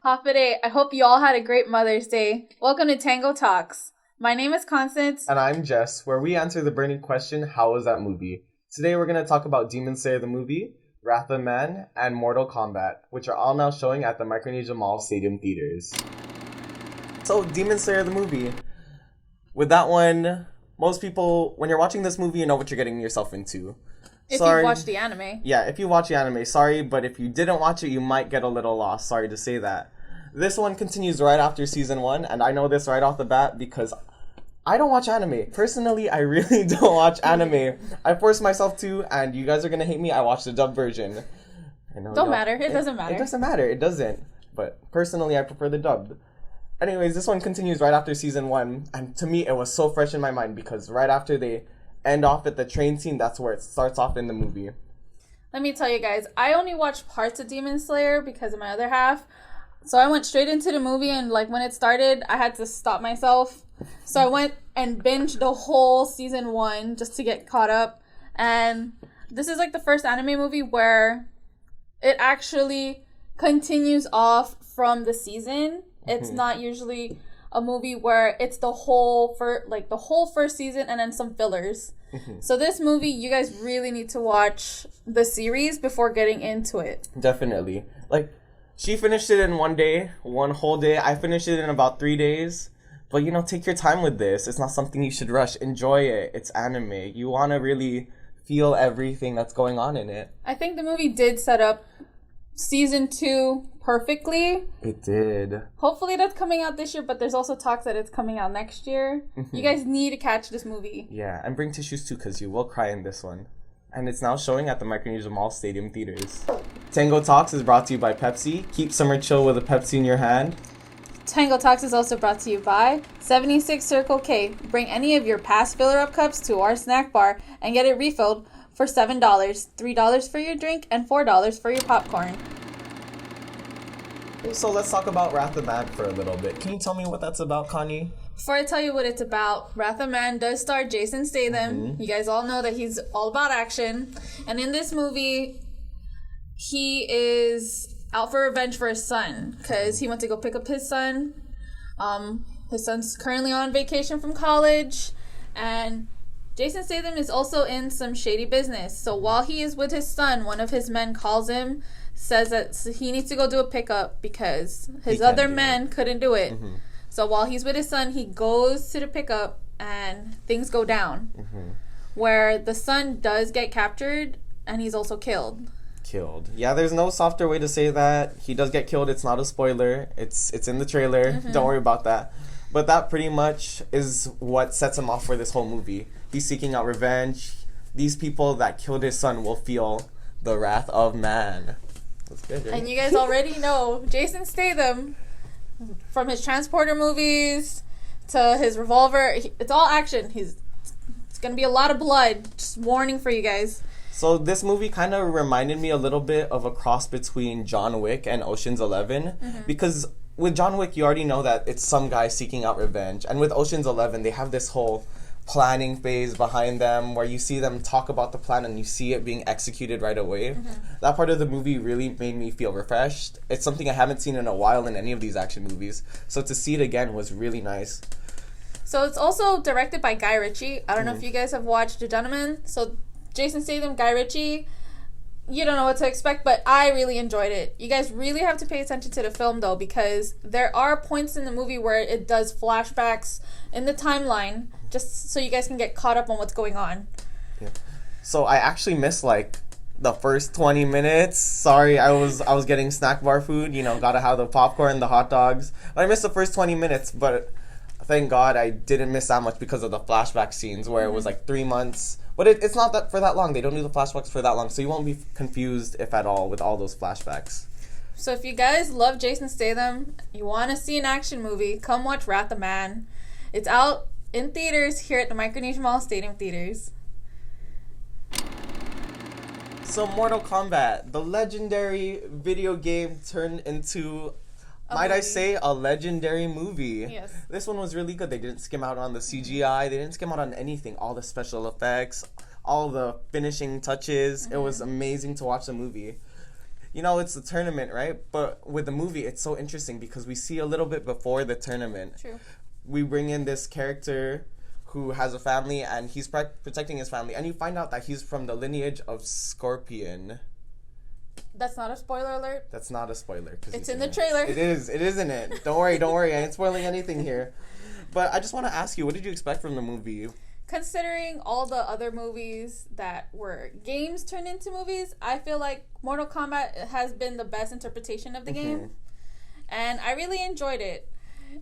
Hafide, I hope you all had a great Mother's Day. Welcome to Tango Talks. My name is Constance. And I'm Jess, where we answer the burning question, how was that movie? Today we're going to talk about Demon Slayer the movie, Wrath of Man, and Mortal Kombat, which are all now showing at the Micronesia Mall Stadium Theaters. So, Demon Slayer the movie. With that one, most people, when you're watching this movie, you know what you're getting yourself into. If you watch the anime. Yeah, if you watch the anime, sorry, but if you didn't watch it, you might get a little lost. Sorry to say that. This one continues right after season 1, and I know this right off the bat because I don't watch anime. Personally, I really don't watch anime. I force myself to, and you guys are gonna hate me, I watch the dub version. It doesn't matter. It doesn't matter. It doesn't. But personally, I prefer the dub. Anyways, this one continues right after season 1, and to me, it was so fresh in my mind because right after they end off at the train scene, that's where it starts off in the movie. Let me tell you guys, I only watched parts of Demon Slayer because of my other half. So I went straight into the movie, and like when it started, I had to stop myself. So I went and binged the whole season 1 just to get caught up. And this is like the first anime movie where it actually continues off from the season. It's not usually a movie where it's the whole first season and then some fillers. So this movie, you guys really need to watch the series before getting into it. Definitely. Like, she finished it in one whole day. I finished it in about 3 days. But, take your time with this. It's not something you should rush. Enjoy it. It's anime. You want to really feel everything that's going on in it. I think the movie did set up season 2 perfectly. It did. Hopefully that's coming out this year, but there's also talks that it's coming out next year. You guys need to catch this movie. Yeah, and bring tissues too, because you will cry in this one. And it's now showing at the Micronesia Mall Stadium Theaters. Tango Talks is brought to you by Pepsi. Keep summer chill with a Pepsi in your hand. Tango Talks is also brought to you by 76 Circle K. Bring any of your past filler-up cups to our snack bar and get it refilled for $7. $3 for your drink and $4 for your popcorn. So let's talk about Wrath of Man for a little bit. Can you tell me what that's about, Connie? Before I tell you what it's about, Wrath of Man does star Jason Statham. You guys all know that he's all about action. And in this movie, he is out for revenge for his son because he went to go pick up his son. His son's currently on vacation from college, and Jason Statham is also in some shady business. So while he is with his son, one of his men calls him, says that he needs to go do a pickup because his other men couldn't do it. So while he's with his son, he goes to the pickup and things go down. Where the son does get captured and he's also killed. Yeah, there's no softer way to say that. He does get killed. It's not a spoiler. It's in the trailer. Don't worry about that. But that pretty much is what sets him off for this whole movie. He's seeking out revenge. These people that killed his son will feel the wrath of man. That's good, right? And you guys already know Jason Statham, from his Transporter movies to his Revolver, it's all action. It's going to be a lot of blood. Just warning for you guys. So this movie kind of reminded me a little bit of a cross between John Wick and Ocean's 11. Because with John Wick, you already know that it's some guy seeking out revenge. And with Ocean's 11, they have this whole planning phase behind them where you see them talk about the plan and you see it being executed right away. That part of the movie really made me feel refreshed. It's something I haven't seen in a while in any of these action movies. So to see it again was really nice. So it's also directed by Guy Ritchie. I don't know if you guys have watched The Gentleman. So Jason Statham, Guy Ritchie, you don't know what to expect, but I really enjoyed it. You guys really have to pay attention to the film, though, because there are points in the movie where it does flashbacks in the timeline, just so you guys can get caught up on what's going on. Yeah. So I actually missed, the first 20 minutes. Sorry, I was getting snack bar food, gotta have the popcorn, the hot dogs. But I missed the first 20 minutes, but thank God I didn't miss that much because of the flashback scenes where it was 3 months. But it's not that for that long. They don't do the flashbacks for that long, so you won't be confused, if at all, with all those flashbacks. So if you guys love Jason Statham, you want to see an action movie, come watch Wrath of Man. It's out in theaters here at the Micronesia Mall Stadium Theaters. So Mortal Kombat, the legendary video game turned into, I say, a legendary movie. Yes. This one was really good. They didn't skim out on the CGI. They didn't skim out on anything. All the special effects, all the finishing touches. It was amazing to watch the movie. it's the tournament, right? But with the movie, it's so interesting because we see a little bit before the tournament. True. We bring in this character who has a family, and he's protecting his family, and you find out that he's from the lineage of Scorpion. That's not a spoiler alert. That's not a spoiler. It's in the trailer. It is. It isn't it? Don't worry. I ain't spoiling anything here. But I just want to ask you, what did you expect from the movie? Considering all the other movies that were games turned into movies, I feel like Mortal Kombat has been the best interpretation of the game, and I really enjoyed it.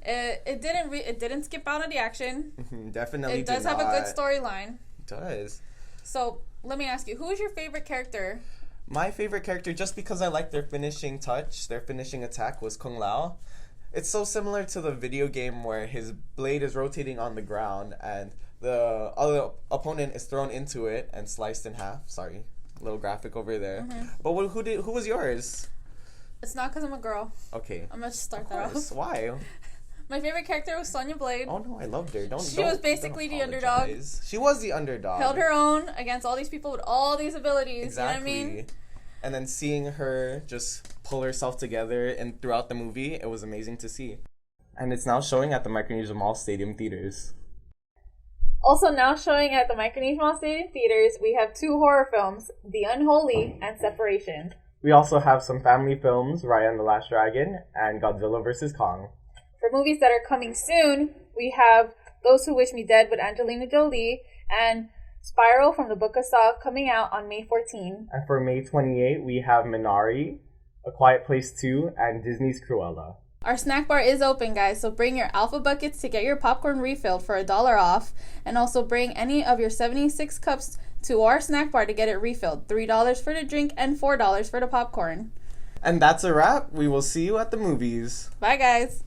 It didn't skip out on the action. Definitely, it does have a good storyline. It does. So let me ask you, who is your favorite character? My favorite character, just because I like their finishing touch, their finishing attack, was Kung Lao. It's so similar to the video game where his blade is rotating on the ground and the other opponent is thrown into it and sliced in half. Sorry, little graphic over there. But who was yours? It's not because I'm a girl. Okay. I'm gonna start that off. Why? My favorite character was Sonya Blade. Oh no, I loved her. She was basically the underdog. She was the underdog. Held her own against all these people with all these abilities. Exactly. You know what I mean? And then seeing her just pull herself together and throughout the movie, it was amazing to see. And it's now showing at the Micronesia Mall Stadium theaters. Also now showing at the Micronesia Mall Stadium theaters, we have 2 horror films, The Unholy and Separation. We also have some family films, Raya and the Last Dragon and Godzilla vs. Kong. For movies that are coming soon, we have Those Who Wish Me Dead with Angelina Jolie and Spiral from the Book of Saw coming out on May 14. And for May 28, we have Minari, A Quiet Place 2, and Disney's Cruella. Our snack bar is open, guys, so bring your Alpha Buckets to get your popcorn refilled for $1 off, and also bring any of your 76 cups to our snack bar to get it refilled. $3 for the drink and $4 for the popcorn. And that's a wrap. We will see you at the movies. Bye, guys.